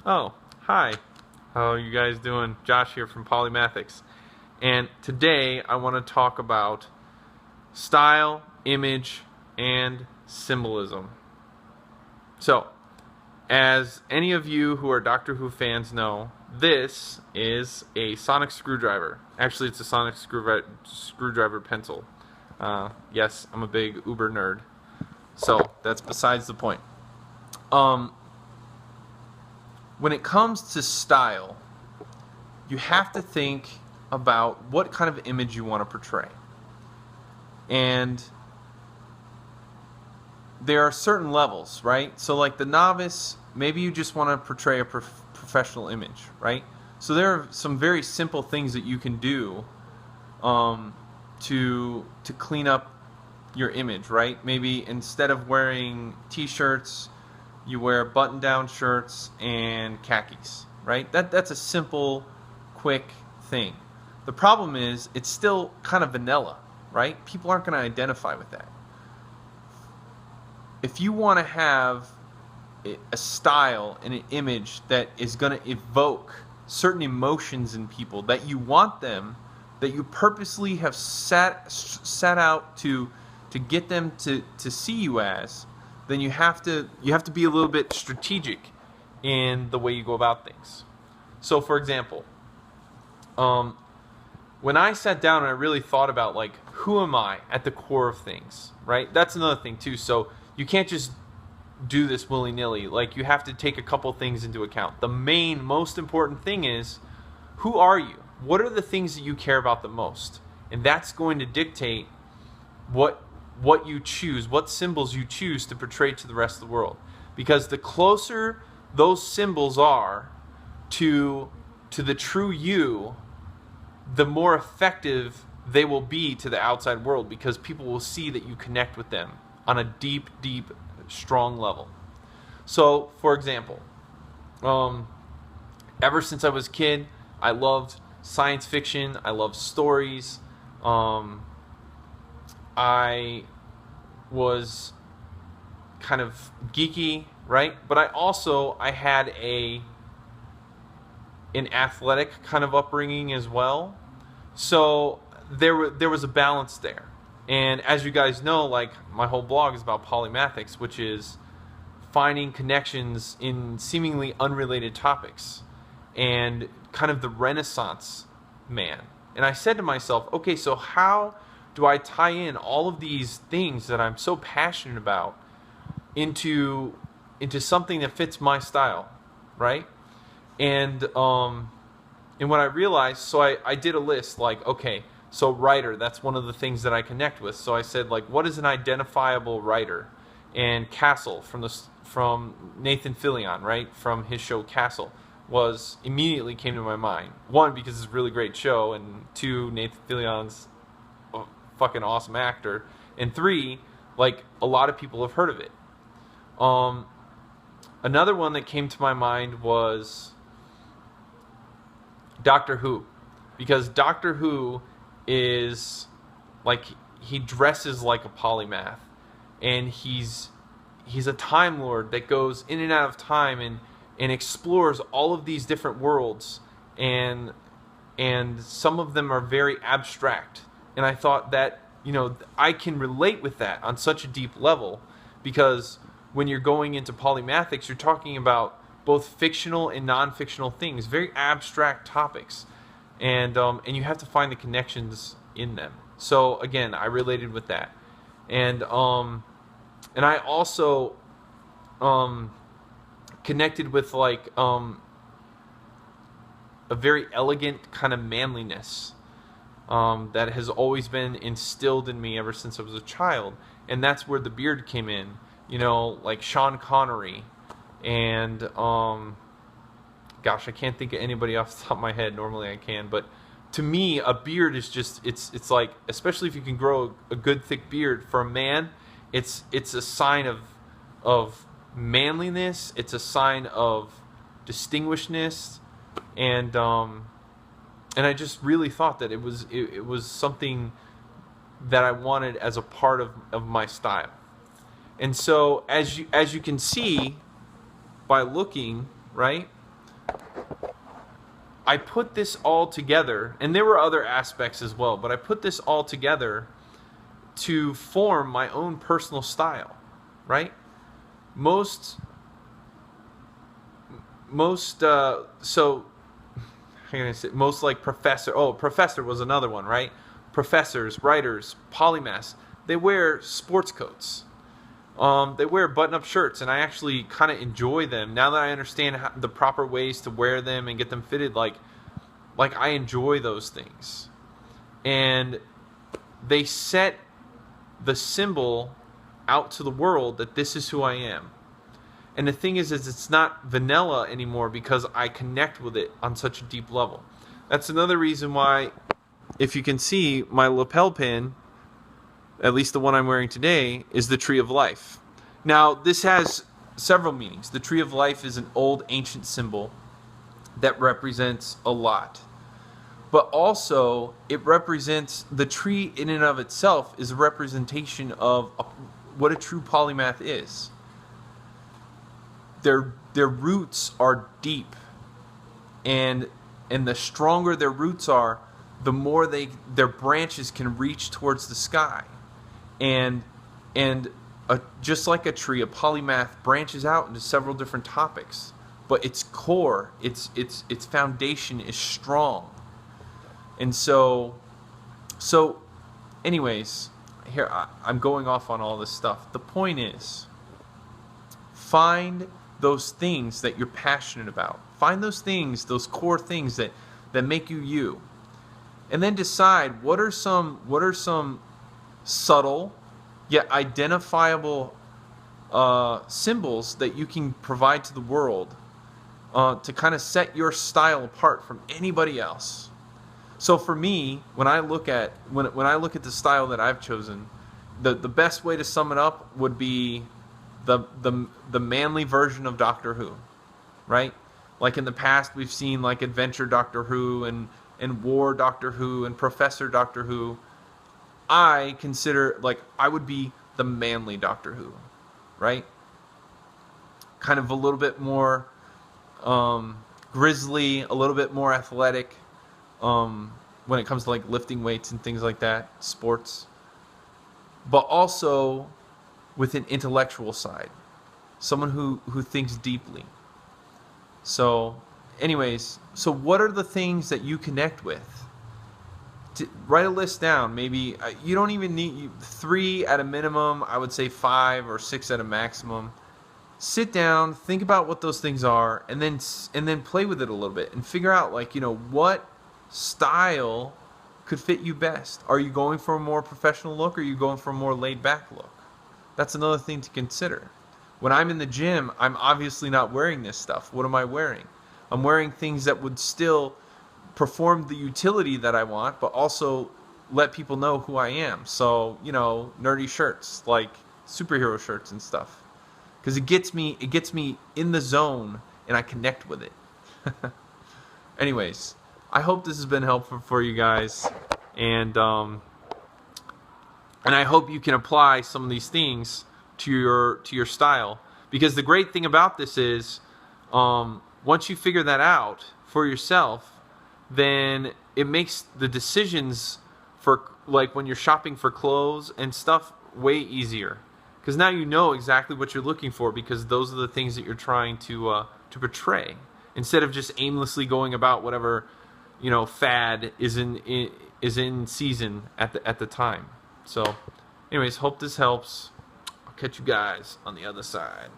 Oh, hi. How are you guys doing? Josh here from Polymathics. And today I want to talk about style, image, and symbolism. So, as any of you who are Doctor Who fans know, this is a sonic screwdriver. Actually, it's a sonic screwdriver pencil. Yes, I'm a big Uber nerd. So, that's besides the point. Um, when it comes to style, you have to think about what kind of image you want to portray. And there are certain levels, right? So, like the novice, maybe you just want to portray a professional image, right? So, there are some very simple things that you can do to clean up your image, right? Maybe instead of wearing t-shirts, you wear button-down shirts and khakis, right? That's a simple, quick thing. The problem is it's still kind of vanilla, right? People aren't going to identify with that. If you want to have a style and an image that is going to evoke certain emotions in people that you want them, that you purposely have set out to get them to see you as, then you have to be a little bit strategic in the way you go about things. So, for example, when I sat down and I really thought about, like, who am I at the core of things, right? That's another thing too. So you can't just do this willy-nilly. Like, you have to take a couple things into account. The most important thing is, who are you? What are the things that you care about the most? And that's going to dictate what you choose, what symbols you choose to portray to the rest of the world. Because the closer those symbols are to the true you, the more effective they will be to the outside world, because people will see that you connect with them on a deep, strong level. So, for example, ever since I was a kid, I loved science fiction. I loved stories. I was kind of geeky, right? But I had an athletic kind of upbringing as well. So there was a balance there. And as you guys know, like, my whole blog is about polymathics, which is finding connections in seemingly unrelated topics, and kind of the Renaissance man. And I said to myself, okay, so how do I tie in all of these things that I'm so passionate about into something that fits my style, right? And what I realized, so I did a list, like, okay, so writer, that's one of the things that I connect with. So I said, like, what is an identifiable writer? And Castle from Nathan Fillion, right, from his show Castle, immediately came to my mind. One, because it's a really great show, and two, Nathan Fillion's a fucking awesome actor, and three, like, a lot of people have heard of it. Another one that came to my mind was Doctor Who, because Doctor Who is, like, he dresses like a polymath, and he's a time lord that goes in and out of time and explores all of these different worlds, and some of them are very abstract. And I thought that, I can relate with that on such a deep level, because when you're going into polymathics, you're talking about both fictional and non-fictional things, very abstract topics, and you have to find the connections in them. So again, I related with that, and I also connected with, like, a very elegant kind of manliness that has always been instilled in me ever since I was a child, and that's where the beard came in. Like Sean Connery, and gosh, I can't think of anybody off the top of my head. Normally I can, but to me, a beard is just, it's like, especially if you can grow a good thick beard for a man, it's a sign of manliness. It's a sign of distinguishedness, and I just really thought that it was something that I wanted as a part of my style. And so, as you can see by looking, right, I put this all together, and there were other aspects as well, but I put this all together to form my own personal style, right? Most so how can I say, most like professor was another one, right? Professors, writers, polymaths, they wear sports coats. They wear button-up shirts, and I actually kind of enjoy them now that I understand the proper ways to wear them and get them fitted. Like I enjoy those things, and they set the symbol out to the world that this is who I am. And the thing is it's not vanilla anymore because I connect with it on such a deep level. That's another reason why, if you can see, my lapel pin, at least the one I'm wearing today, is the Tree of Life. Now, this has several meanings. The Tree of Life is an old ancient symbol that represents a lot. But also, it represents, the tree in and of itself is a representation of what a true polymath is. Their roots are deep, and the stronger their roots are, the more their branches can reach towards the sky, and just like a tree, a polymath branches out into several different topics, but its core, its foundation is strong. And so anyways, here I'm going off on all this stuff. The point is, find those things that you're passionate about. Find those things, those core things that make you you. And then decide what are some subtle yet identifiable symbols that you can provide to the world to kind of set your style apart from anybody else. So for me, when I look at the style that I've chosen, the best way to sum it up would be the manly version of Doctor Who, right? Like in the past, we've seen like Adventure Doctor Who and War Doctor Who and Professor Doctor Who. I consider, like, I would be the manly Doctor Who, right? Kind of a little bit more grizzly, a little bit more athletic when it comes to like lifting weights and things like that, sports. But also with an intellectual side, someone who thinks deeply. So anyways, so what are the things that you connect with? Write a list down. Maybe you don't even need 3 at a minimum. I would say 5 or 6 at a maximum. Sit down, think about what those things are, and then play with it a little bit and figure out, like, you know, what style could fit you best. Are you going for a more professional look, or are you going for a more laid back look? That's another thing to consider. When I'm in the gym, I'm obviously not wearing this stuff. What am I wearing? I'm wearing things that would still perform the utility that I want, but also let people know who I am. So, you know, nerdy shirts, like superhero shirts and stuff. Because it gets me in the zone, and I connect with it. Anyways, I hope this has been helpful for you guys, and I hope you can apply some of these things to your style. Because the great thing about this is, once you figure that out for yourself, then it makes the decisions for, like, when you're shopping for clothes and stuff, way easier. Because now you know exactly what you're looking for, because those are the things that you're trying to portray, instead of just aimlessly going about whatever, you know, fad is in season at the time. So anyways, hope this helps. I'll catch you guys on the other side.